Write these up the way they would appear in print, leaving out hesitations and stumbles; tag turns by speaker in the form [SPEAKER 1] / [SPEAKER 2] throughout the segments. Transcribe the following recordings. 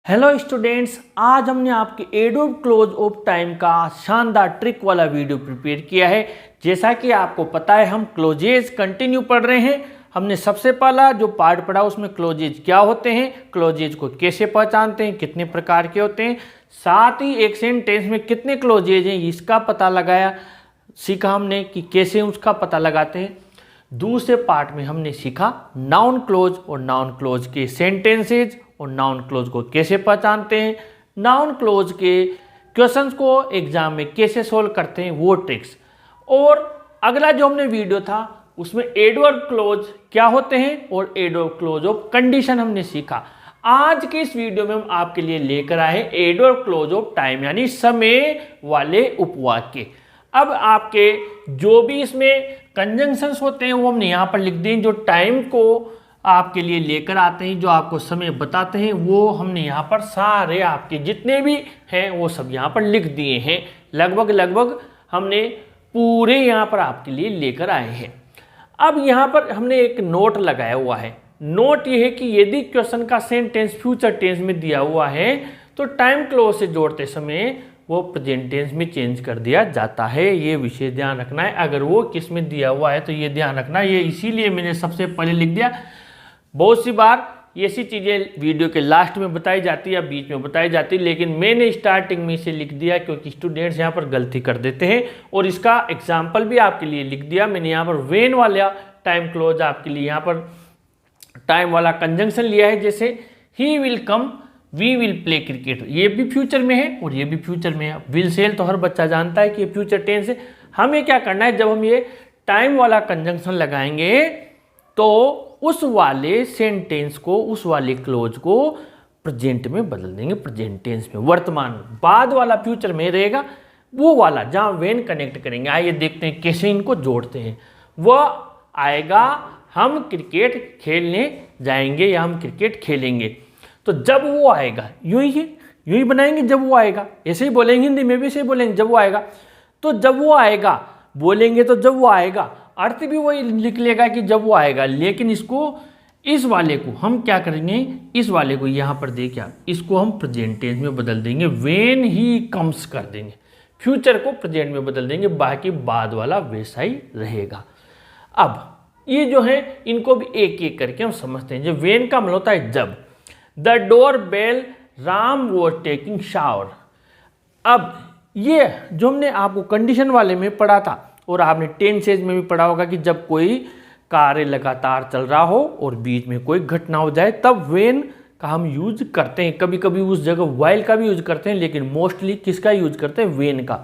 [SPEAKER 1] Hello students, आज हमने आपके एडोब क्लोज ऑफ टाइम का शानदार ट्रिक वाला वीडियो प्रिपेयर किया है। जैसा कि आपको पता है हम क्लोजेज कंटिन्यू पढ़ रहे हैं। हमने सबसे पहला जो पार्ट पढ़ा उसमें क्लोजेज क्या होते हैं, क्लोजेज को कैसे पहचानते हैं, कितने प्रकार के होते हैं, साथ ही एक सेंटेंस में कितने क्लोजेज हैं इसका पता लगाया सीखा हमने कि कैसे उसका पता लगाते हैं। दूसरे पार्ट में हमने सीखा नाउन क्लोज और नाउन क्लोज के सेंटेंसेज और नाउन क्लोज को कैसे पहचानते हैं, नाउन क्लोज के क्वेश्चंस को एग्जाम में कैसे सोल्व करते हैं वो ट्रिक्स। और अगला जो हमने वीडियो था उसमें एडवर्ब क्लोज क्या होते हैं और एडवर्ब क्लोज ऑफ कंडीशन हमने सीखा। आज के इस वीडियो में हम आपके लिए लेकर आए हैं एडवर्ब क्लोज ऑफ टाइम यानी समय वाले उपवाक्य। अब आपके जो भी इसमें कंजंक्शंस होते हैं वो हमने यहाँ पर लिख दिए, जो टाइम को आपके लिए लेकर आते हैं, जो आपको समय बताते हैं, वो हमने यहाँ पर सारे आपके जितने भी हैं वो सब यहाँ पर लिख दिए हैं। लगभग हमने पूरे यहाँ पर आपके लिए लेकर आए हैं। अब यहाँ पर हमने एक नोट लगाया हुआ है। नोट ये है कि यदि क्वेश्चन का सेंटेंस फ्यूचर टेंस में दिया हुआ है तो टाइम क्लोज से जोड़ते समय वो प्रेजेंट टेंस में चेंज कर दिया जाता है। ये विषय ध्यान रखना है। अगर वो किस में दिया हुआ है तो ये ध्यान रखना है। ये इसीलिए मैंने सबसे पहले लिख दिया। बहुत सी बार ऐसी चीज़ें वीडियो के लास्ट में बताई जाती है या बीच में बताई जाती है, लेकिन मैंने स्टार्टिंग में इसे लिख दिया क्योंकि स्टूडेंट्स यहाँ पर गलती कर देते हैं। और इसका एग्जाम्पल भी आपके लिए लिख दिया मैंने। यहाँ पर वेन वाला टाइम क्लोज आपके लिए यहाँ पर टाइम वाला कंजंक्शन लिया है। जैसे ही will come we will play cricket, ये भी फ्यूचर में है और ये भी फ्यूचर में है। विल सेल तो हर बच्चा जानता है कि ये फ्यूचर टेंस है। हमें क्या करना है, जब हम ये टाइम वाला कंजंक्शन लगाएंगे तो उस वाले सेंटेंस को, उस वाले क्लोज को प्रेजेंट में बदल देंगे, प्रेजेंट टेंस में, वर्तमान में। बाद वाला फ्यूचर में रहेगा, वो वाला जहाँ वेन कनेक्ट करेंगे। आइए देखते हैं कैसे इनको जोड़ते हैं। वह आएगा, हम क्रिकेट खेलने जाएंगे या हम क्रिकेट खेलेंगे। तो जब वो आएगा, यूं ही है, यूं ही बनाएंगे, जब वो आएगा। ऐसे ही बोलेंगे, हिंदी में भी ऐसे ही बोलेंगे, जब वो आएगा। तो जब वो आएगा बोलेंगे तो जब वो आएगा, अर्थ भी वही लिख लेगा कि जब वो आएगा। लेकिन इसको, इस वाले को हम क्या करेंगे, इस वाले को यहाँ पर देखिए, इसको हम प्रेजेंट टेंस में बदल देंगे, वेन ही कम्स कर देंगे। फ्यूचर को प्रेजेंट में बदल देंगे, बाकी बाद वाला वैसा ही रहेगा। अब ये जो है इनको भी एक एक करके हम समझते हैं। जो वेन का मतलब होता है जब। The doorbell Ram was taking shower. अब ये जो हमने आपको कंडीशन वाले में पढ़ा था और आपने टेंसेज में भी पढ़ा होगा कि जब कोई कार्य लगातार चल रहा हो और बीच में कोई घटना हो जाए तब वेन का हम यूज करते हैं। कभी कभी उस जगह वाइल का भी यूज करते हैं, लेकिन मोस्टली किसका यूज करते हैं, वेन का।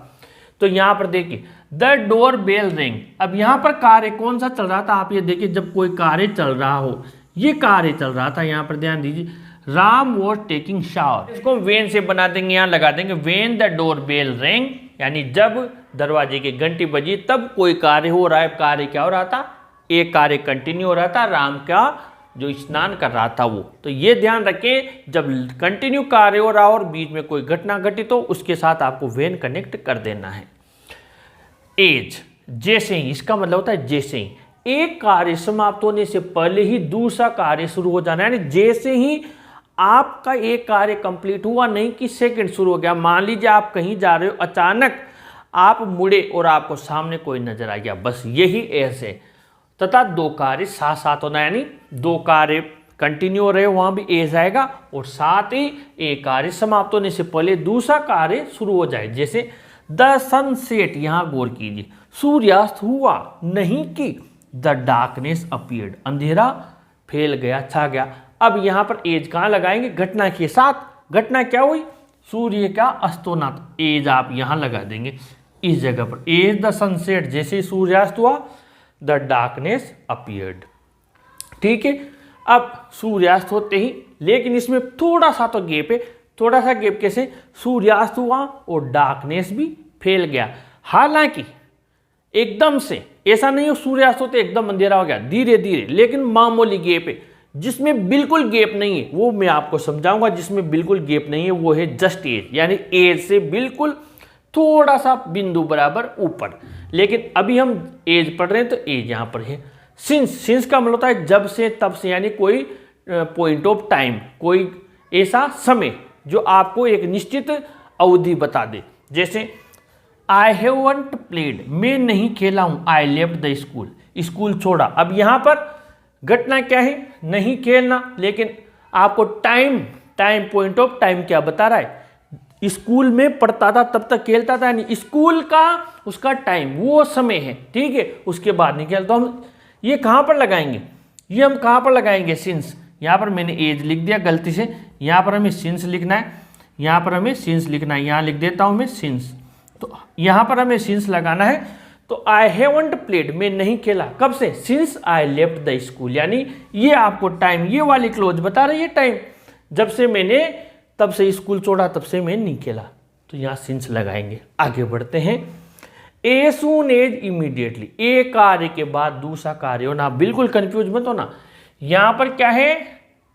[SPEAKER 1] तो यहाँ पर देखिए द डोर बेल रिंग। अब यहाँ पर कार्य कौन सा चल रहा था, आप ये देखिए, जब कोई कार्य चल रहा हो, ये कार्य चल रहा था, यहाँ पर ध्यान दीजिए, राम वॉज टेकिंग शावर। इसको वेन से बना देंगे, यहाँ लगा देंगे when the doorbell ring, यानी जब दरवाजे की घंटी बजी तब कोई कार्य हो रहा है। कार्य क्या हो रहा था, एक कार्य कंटिन्यू हो रहा था, राम का जो स्नान कर रहा था वो। तो ये ध्यान रखें, जब कंटिन्यू कार्य हो रहा हो और बीच में कोई घटना घटी तो उसके साथ आपको वेन कनेक्ट कर देना है। एज, जैसे ही, इसका मतलब होता है जैसे ही। एक कार्य समाप्त होने से पहले ही दूसरा कार्य शुरू हो जाना है, यानी जैसे ही आपका एक कार्य कंप्लीट हुआ, नहीं कि सेकंड शुरू हो गया। मान लीजिए आप कहीं जा रहे हो, अचानक आप मुड़े और आपको सामने कोई नजर आ गया, बस यही ऐसे। तथा दो कार्य साथ साथ होना, यानी दो कार्य कंटिन्यू हो रहे हो, वहां भी एज आएगा और साथ ही एक कार्य समाप्त होने से पहले दूसरा कार्य शुरू हो जाए। जैसे द सनसेट, यहां गौर कीजिए, सूर्यास्त हुआ, नहीं कि द डार्कनेस अपीयर्ड, अंधेरा फैल गया, छा गया। अब यहां पर एज कहां लगाएंगे, घटना के साथ। घटना क्या हुई, सूर्य का अस्त होना। एज आप यहां लगा देंगे इस जगह पर, एज द सनसेट, जैसे ही सूर्यास्त हुआ, द डार्कनेस अपीयर्ड। ठीक है। अब सूर्यास्त होते ही, लेकिन इसमें थोड़ा सा तो गैप है। थोड़ा सा गैप कैसे, सूर्यास्त हुआ और डार्कनेस भी फैल गया। हालांकि एकदम से ऐसा नहीं हो सूर्यास्त होते एकदम अंधेरा हो गया, धीरे धीरे, लेकिन मामूली गैप है। जिसमें बिल्कुल गैप नहीं है वो मैं आपको समझाऊंगा। जिसमें बिल्कुल गैप नहीं है वो है जस्ट एज, यानी एज से बिल्कुल थोड़ा सा बिंदु बराबर ऊपर। लेकिन अभी हम एज पढ़ रहे हैं तो एज यहां पर है। सिंस का मतलब होता है जब से, तब से, यानी कोई पॉइंट ऑफ टाइम, कोई ऐसा समय जो आपको एक निश्चित अवधि बता दे। जैसे आई हैवंट प्लेड, मैं नहीं खेला हूं, I left the school, school छोड़ा। अब यहां पर घटना क्या है, नहीं खेलना, लेकिन आपको टाइम पॉइंट ऑफ टाइम क्या बता रहा है, स्कूल में पढ़ता था तब तक खेलता था, यानी स्कूल का उसका टाइम वो समय है, ठीक है, उसके बाद नहीं खेलता। हम ये कहां पर लगाएंगे, ये हम कहां पर लगाएंगे, सिंस। यहां पर मैंने एज लिख दिया गलती से, यहां पर हमें सिंस लिखना है, यहां पर हमें सिंस लिखना है, यहां लिख देता हूं मैं सिंस। तो यहां पर हमें सिंस लगाना है। तो आई हैवंट प्लेड, मैं नहीं खेला, कब से, since I left the school, यानी ये आपको टाइम, ये वाली क्लोज बता रही है टाइम, जब से मैंने तब से स्कूल छोड़ा तब से मैं नहीं खेला। तो यहां सिंस लगाएंगे। आगे बढ़ते हैं। ए सून एज इमीडिएटली, एक कार्य के बाद दूसरा कार्य होना, बिल्कुल कंफ्यूज मत होना। यहां पर क्या है,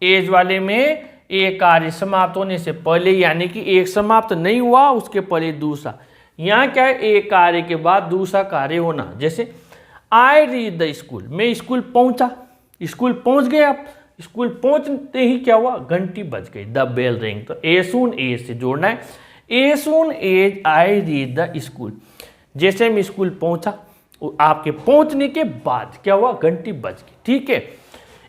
[SPEAKER 1] एज वाले में एक कार्य समाप्त होने से पहले, यानी कि एक समाप्त नहीं हुआ उसके पहले दूसरा। यहां क्या है, एक कार्य के बाद दूसरा कार्य होना। जैसे आई रीच द स्कूल, मैं स्कूल पहुंचा, स्कूल पहुंच गया, स्कूल पहुंचते ही क्या हुआ, घंटी बज गई, द बेल रिंग। तो ए सून एज से जोड़ना है, as soon as I reach the school, जैसे मैं स्कूल पहुंचा, आपके पहुंचने के बाद क्या हुआ, घंटी बज गई, ठीक है।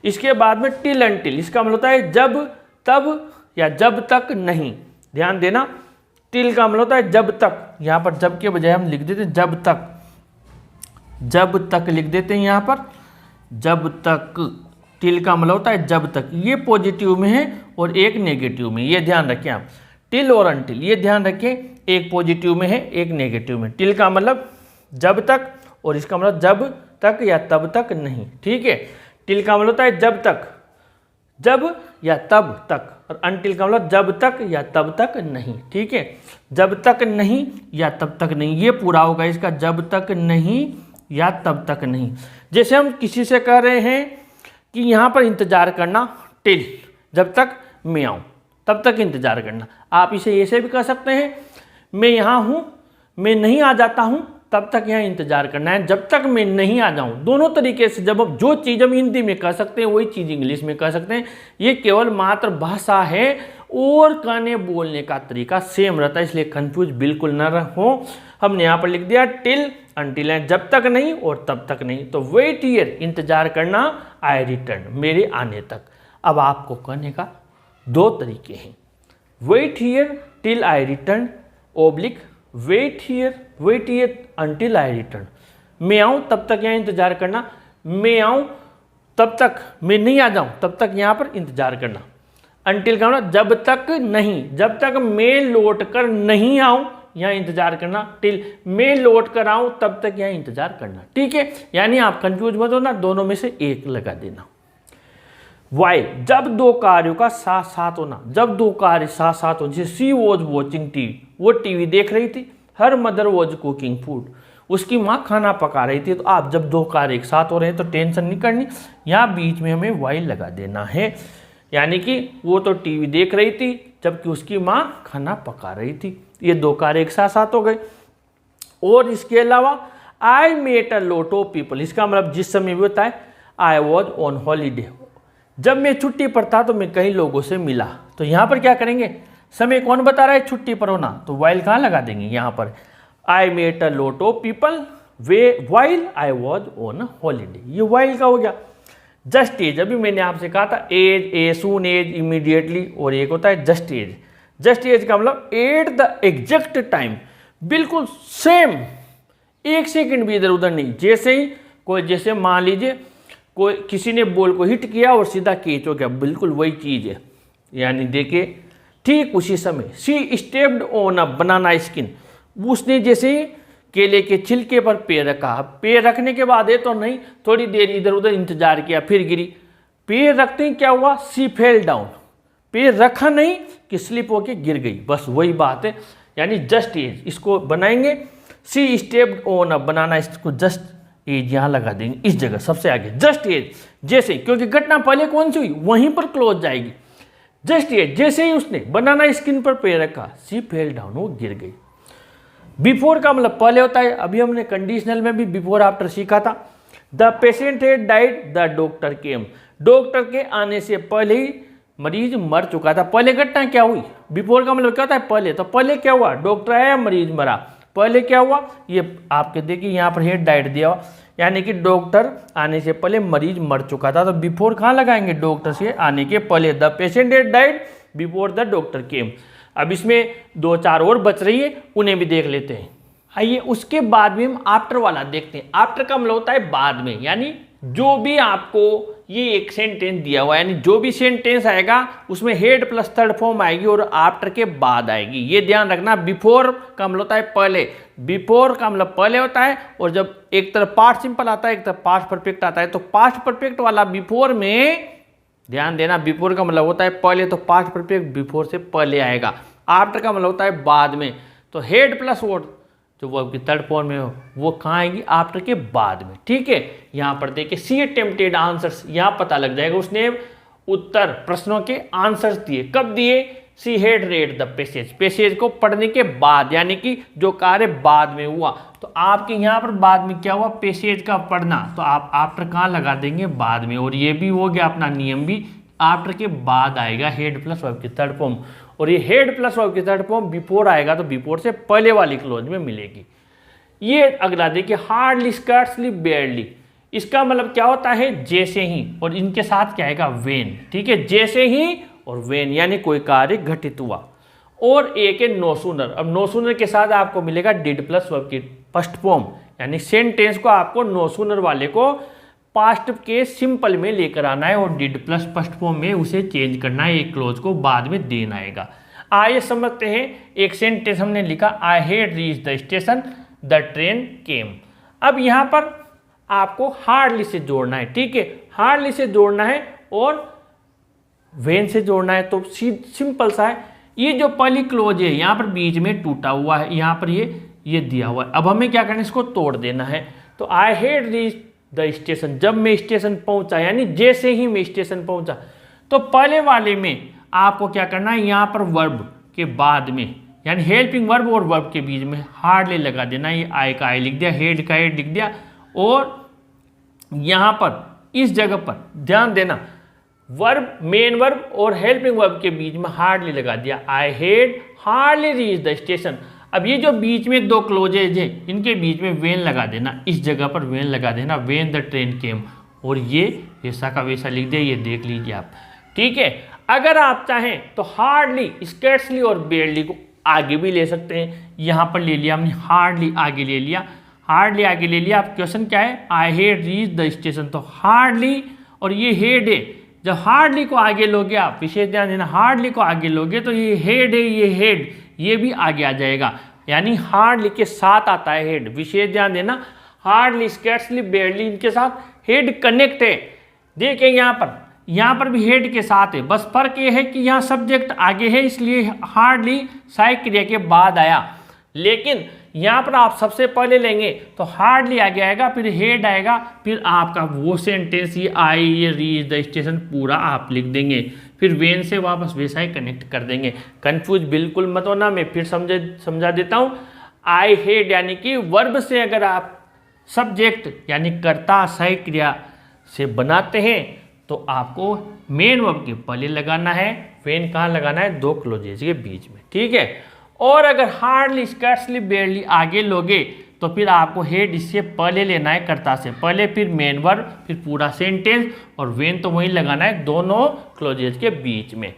[SPEAKER 1] इसके बाद में टिल अनटिल, इसका मतलब होता है जब तब या जब तक नहीं, ध्यान देना। टिल का मतलब होता है जब तक, यहां पर जब के बजाय हम लिख देते जब तक, जब तक लिख देते हैं यहां पर, जब तक। टिल का मतलब होता है जब तक, ये पॉजिटिव में है और एक नेगेटिव में, ये ध्यान रखें आप। टिल और अनटिल, ये ध्यान रखें, एक पॉजिटिव में है एक नेगेटिव में। टिल का मतलब जब तक और इसका मतलब जब तक या तब तक नहीं, ठीक है। टिल का मतलब होता है जब तक, जब या तब तक, और अनटिल का मतलब जब तक या तब तक नहीं, ठीक है। जब तक नहीं या तब तक नहीं, ये पूरा होगा इसका, जब तक नहीं या तब तक नहीं। जैसे हम किसी से कह रहे हैं कि यहां पर इंतजार करना, टिल, जब तक मैं आऊं तब तक इंतजार करना। आप इसे ऐसे भी कह सकते हैं, मैं यहां हूं, मैं नहीं आ जाता हूं तब तक यहाँ इंतजार करना है, जब तक मैं नहीं आ जाऊं। दोनों तरीके से, जब अब जो चीज़ हम हिंदी में कह सकते हैं वही चीज़ इंग्लिश में कह सकते हैं। ये केवल मात्र भाषा है और कहने बोलने का तरीका सेम रहता है, इसलिए कंफ्यूज बिल्कुल न हो। हमने यहाँ पर लिख दिया टिल अनटिल, जब तक नहीं और तब तक नहीं। तो वेट हियर, इंतजार करना, आई रिटर्न, मेरे आने तक। अब आपको कहने का दो तरीके हैं, wait here till I return, oblique wait here until I return. मैं आऊं तब तक यहाँ इंतजार करना, मैं आऊं तब तक, मैं नहीं आ जाऊं तब तक यहाँ पर इंतजार करना। अनटिल का मतलब जब तक नहीं, जब तक मैं लौट कर नहीं आऊं यहाँ इंतजार करना। टिल मैं लौट कर आऊं तब तक यहाँ इंतजार करना, ठीक है। यानी आप कंफ्यूज मत होना, दोनों में से एक लगा देना। वाई, जब दो कार्यों का साथ साथ होना, जब दो कार्य साथ साथ हो, जैसे सी वॉज वॉचिंग टीवी, वो टीवी देख रही थी। Her mother was cooking food, उसकी माँ खाना पका रही थी। तो आप जब दो कार्य एक साथ हो रहे हैं तो टेंशन नहीं करनी, यहाँ बीच में हमें वाई लगा देना है। यानी कि वो तो टीवी देख रही थी जबकि उसकी माँ खाना पका रही थी, ये दो कार्य एक साथ साथ हो गए। और इसके अलावा I met a lot of people, इसका मतलब जिस समय भी होता है आई वॉज ऑन हॉलीडे, जब मैं छुट्टी पर था तो मैं कई लोगों से मिला। तो यहाँ पर क्या करेंगे, समय कौन बता रहा है छुट्टी पर होना, तो वाइल कहाँ लगा देंगे यहाँ पर, I met a lot of people वे while I was on holiday, ये वाइल का हो गया। जस्ट एज, अभी मैंने आपसे कहा था एज, ए सून एज, इमीडिएटली, और एक होता है जस्ट एज। जस्ट एज का मतलब एट द एग्जैक्ट टाइम, बिल्कुल सेम, एक सेकंड भी इधर उधर नहीं। जैसे ही कोई, जैसे मान लीजिए कोई किसी ने बॉल को हिट किया और सीधा कैच हो गया, बिल्कुल वही चीज़ है। यानी देखिए ठीक उसी समय, she stepped on a banana skin, उसने जैसे ही केले के छिलके पर पैर रखा, पैर रखने के बाद ये तो नहीं, थोड़ी देर इधर उधर इंतजार किया, फिर गिरी, पैर रखते ही क्या हुआ, सी फेल डाउन, पैर रखा नहीं कि स्लिप होके गिर गई, बस वही बात है। यानी जस्ट एज, इसको बनाएंगे सी स्टेप्ड ऑन अ बनाना, इसको जस्ट एज यहाँ लगा देंगे इस जगह सबसे आगे, जस्ट एज, जैसे, क्योंकि घटना पहले कौन सी हुई वहीं पर क्लोज जाएगी। जस्ट एज, जैसे ही उसने बनाना स्किन पर पैर रखा, सी फेल डाउन, वो गिर गई। बिफोर का मतलब पहले होता है, अभी हमने कंडीशनल में भी बिफोर आफ्टर सीखा था। The patient had died the doctor came, doctor के आने से पहले ही मरीज मर चुका था। पहले घटना क्या हुई, बिफोर का मतलब क्या होता है पहले, तो पहले क्या हुआ, डॉक्टर आया, मरीज मरा। पहले क्या हुआ, ये आपके देखिए यहाँ पर हेड डाइड दिया हुआ, यानी कि डॉक्टर आने से पहले मरीज मर चुका था। तो बिफोर कहाँ लगाएंगे, डॉक्टर से आने के पहले। The patient head died before the doctor केम। अब इसमें 2-4 और बच रही है, उन्हें भी देख लेते हैं। आइए उसके बाद में हम आफ्टर वाला देखते हैं। आफ्टर का मतलब होता है बाद में, यानी जो भी आपको ये एक सेंटेंस दिया हुआ है, यानी जो भी सेंटेंस आएगा उसमें हेड प्लस थर्ड फॉर्म आएगी और आफ्टर के बाद आएगी। ये ध्यान रखना। बिफोर का मतलब होता है पहले, बिफोर का मतलब पहले होता है, और जब एक तरफ पास्ट सिंपल आता है एक तरफ पास्ट परफेक्ट आता है, तो पास्ट परफेक्ट वाला बिफोर में ध्यान देना, बिफोर का मतलब होता है पहले, तो पास्ट परफेक्ट बिफोर से पहले आएगा। आफ्टर का मतलब होता है बाद में, तो हेड प्लस वर्ड जो वर्ब की थर्ड फॉर्म में हो वो कहाँ आएगी, आफ्टर के बाद में। ठीक है, यहाँ पर देखिए सी अटेम्प्टेड आंसर्स, यहाँ पता लग जाएगा उसने उत्तर प्रश्नों के आंसर्स दिए। कब दिए, she had read the passage, passage को पढ़ने के बाद, यानी कि जो कार्य बाद में हुआ। तो आपके यहाँ पर बाद में क्या हुआ, पैसेज का पढ़ना, तो आप आफ्टर कहाँ लगा देंगे, बाद में। और ये भी हो गया अपना नियम भी, आफ्टर के बाद आएगा हेड प्लस वर्ब की थर्ड फॉर्म। और ये हेड प्लस वर्ब की थर्ड फॉर्म बिफोर आएगा तो बिफोर से पहले वाली क्लोज में मिलेगी। ये अगला देखिए, हार्डली स्कर्ट्सली बेयरली, इसका मतलब क्या होता है, जैसे ही, और इनके साथ क्या आएगा, वेन। ठीक है, जैसे ही और वेन, यानी कोई कार्य घटित हुआ। और एक है नो सूनर। अब नो सूनर के साथ आपको मिलेगा डिड प्लस वर्ब की फर्स्ट फॉर्म, यानी सेंटेंस को आपको नो सूनर वाले को पास्ट के सिंपल में लेकर आना है और डिड प्लस फर्स्ट फॉर्म में उसे चेंज करना है, एक क्लोज को बाद में देना आएगा। आइए समझते हैं। एक सेंटेंस हमने लिखा, I had reach the station the train came. अब यहाँ पर आपको हार्डली से जोड़ना है। ठीक है, हार्डली से जोड़ना है और वेन से जोड़ना है, तो सिंपल सा है। ये जो पहली क्लोज है यहाँ पर बीच में टूटा हुआ है, यहाँ पर ये दिया हुआ है। अब हमें क्या करना है, इसको तोड़ देना है। तो आई हैड रीच द स्टेशन, जब मैं स्टेशन पहुंचा, यानी जैसे ही मैं स्टेशन पहुंचा, तो पहले वाले में आपको क्या करना है, यहाँ पर वर्ब के बाद में, यानी हेल्पिंग वर्ब और वर्ब के बीच में हार्डली लगा देना। ये आई का आई लिख दिया, हेड का हेड लिख दिया, और यहाँ पर इस जगह पर ध्यान देना, वर्ब मेन वर्ब और हेल्पिंग वर्ब के बीच में हार्डली लगा दिया। I had hardly reach the station. अब ये जो बीच में 2 क्लोजेज हैं, इनके बीच में वेन लगा देना, इस जगह पर वेन लगा देना, वेन द ट्रेन केम, और ये वैसा का वैसा लिख दिया, ये देख लीजिए आप। ठीक है, अगर आप चाहें तो हार्डली, स्कर्ट्सली और बेयरली को आगे भी ले सकते हैं। यहाँ पर ले लिया हमने, हार्डली आगे ले लिया, हार्डली आगे ले लिया। अब क्वेश्चन क्या है, आई हैड रीच द स्टेशन, तो हार्डली और ये हेड है, जब हार्डली को आगे लोगे आप, विशेष ध्यान देना, हार्डली को आगे लोगे तो ये हेड है, ये हेड, ये भी आगे आ जाएगा, यानी हार्डली के साथ आता है हेड। विशेष ध्यान देना, हार्डली, स्कर्ट्सली, बेयरली, इनके साथ हेड कनेक्ट है। देखिए यहाँ पर भी हेड के साथ है, बस फर्क ये है कि यहाँ सब्जेक्ट आगे है, इसलिए हार्डली सहायक क्रिया के बाद आया। लेकिन यहाँ पर आप सबसे पहले लेंगे तो हार्डली आगे आएगा, फिर हेड आएगा, फिर आपका वो सेंटेंस ये आई, ये रीच द स्टेशन पूरा आप लिख देंगे, फिर वेन से वापस वैसा ही कनेक्ट कर देंगे। कंफ्यूज बिल्कुल मत होना, मैं फिर समझा देता हूँ। आई हेड यानी कि वर्ब से अगर आप सब्जेक्ट यानी कर्ता सहायक क्रिया से बनाते हैं तो आपको मेन वर्ब के पहले लगाना है, वेन कहाँ लगाना है, 2 क्लोजेज के बीच में। ठीक है, और अगर हार्डली, स्कर्ट्सली, बेयरली आगे लोगे तो फिर आपको हेड इससे पहले लेना है, कर्ता से पहले, फिर मेन वर्ब, फिर पूरा सेंटेंस, और वेन तो वहीं लगाना है, दोनों क्लोजेज के बीच में।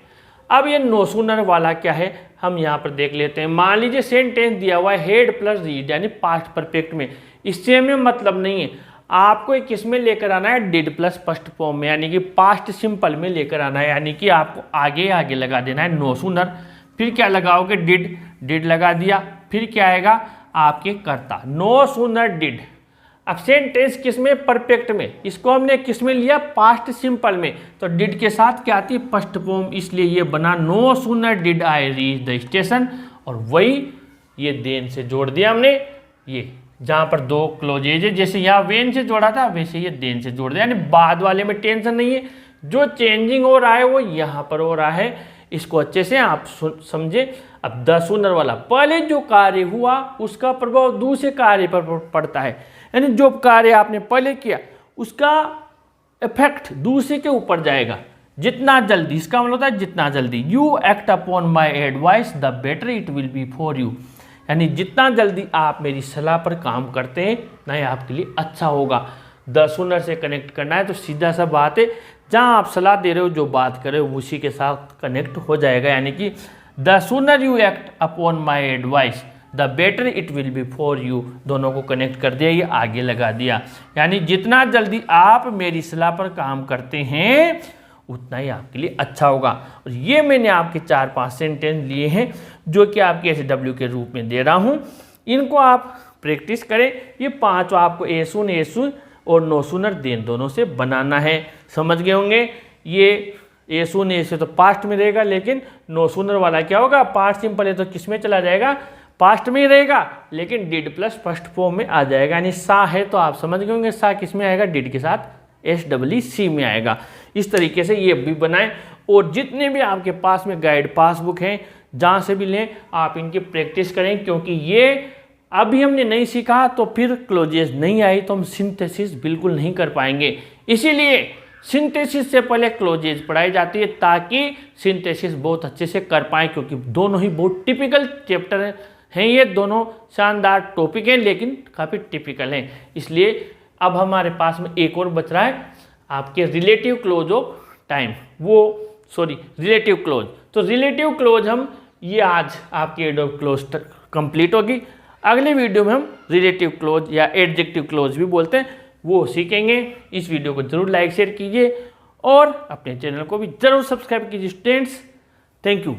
[SPEAKER 1] अब ये नो सूनर वाला क्या है, हम यहाँ पर देख लेते हैं। मान लीजिए सेंटेंस दिया हुआ है हेड प्लस रीड, यानी पास्ट परफेक्ट में, इससे हमें मतलब नहीं है, आपको एक किसमें लेकर आना है, डिड प्लस फर्स्ट फॉर्म में, यानी कि पास्ट सिंपल में लेकर आना है, यानी कि आपको आगे लगा देना है नो सूनर। फिर क्या लगाओगे, डिड लगा दिया, फिर क्या आएगा आपके कर्ता, नो सूनर डिड। अब सेंटेंस किसमें, परफेक्ट में, इसको हमने किसमें लिया, पास्ट सिंपल में, तो डिड के साथ क्या आती है, फर्स्ट फॉर्म, इसलिए ये बना no sooner did I reach the station, और वही ये देन से जोड़ दिया हमने, ये जहाँ पर 2 क्लोजेज है, जैसे यहाँ वेन से जोड़ा था वैसे ये देन से जोड़ दिया, यानी बाद वाले में टेंशन नहीं है, जो चेंजिंग हो रहा है वो यहाँ पर हो रहा है, इसको अच्छे से आप समझे। अब द सूनर वाला, पहले जो कार्य हुआ उसका प्रभाव दूसरे कार्य पर पड़ता है, यानी जो कार्य आपने पहले किया उसका इफेक्ट दूसरे के ऊपर जाएगा। जितना जल्दी, इसका मतलब होता है जितना जल्दी। You act upon my advice the better it will be for you, यानी जितना जल्दी आप मेरी सलाह पर काम करते हैं ना ही आपके लिए अच्छा होगा। द सूनर से कनेक्ट करना है तो सीधा सा बात है, जहाँ आप सलाह दे रहे हो, जो बात कर रहे हो उसी के साथ कनेक्ट हो जाएगा। यानी कि the sooner you act upon my advice the better it will be for you, दोनों को कनेक्ट कर दिया, ये आगे लगा दिया। यानी जितना जल्दी आप मेरी सलाह पर काम करते हैं उतना ही आपके लिए अच्छा होगा। और ये मैंने आपके 4-5 सेंटेंस लिए हैं जो कि आपके SW के रूप में दे रहा हूँ, इनको आप प्रैक्टिस करें। ये 5 आपको ए सुन और नो सूनर देन दोनों से बनाना है, समझ गए होंगे। ये ए सुन ऐसे तो पास्ट में रहेगा, लेकिन नो सूनर वाला क्या होगा, पास्ट सिंपल है तो किस में चला जाएगा, पास्ट में ही रहेगा, लेकिन डिड प्लस फर्स्ट फॉर्म में आ जाएगा। यानी सा है तो आप समझ गए होंगे सा किस में आएगा, डिड के साथ SWC में आएगा। इस तरीके से ये भी बनाएं। और जितने भी आपके पास में गाइड पासबुक हैं, जहाँ से भी लें, आप इनकी प्रैक्टिस करें, क्योंकि ये अभी हमने नहीं सीखा तो फिर क्लोजेस नहीं आई तो हम सिंथेसिस बिल्कुल नहीं कर पाएंगे। इसीलिए सिंथेसिस से पहले क्लोजेज पढ़ाई जाती है, ताकि सिंथेसिस बहुत अच्छे से कर पाएँ, क्योंकि दोनों ही बहुत टिपिकल चैप्टर हैं। ये दोनों शानदार टॉपिक हैं, लेकिन काफ़ी टिपिकल हैं। इसलिए अब हमारे पास में एक और बच रहा है, आपके relative close of time, relative close. तो रिलेटिव क्लोज हम ये आज आपकी एडवर्ब क्लोज कंप्लीट होगी। अगले वीडियो में हम रिलेटिव क्लोज या एडजेक्टिव क्लोज भी बोलते हैं, वो सीखेंगे। इस वीडियो को जरूर लाइक शेयर कीजिए और अपने चैनल को भी जरूर सब्सक्राइब कीजिए स्टूडेंट्स। Thank you.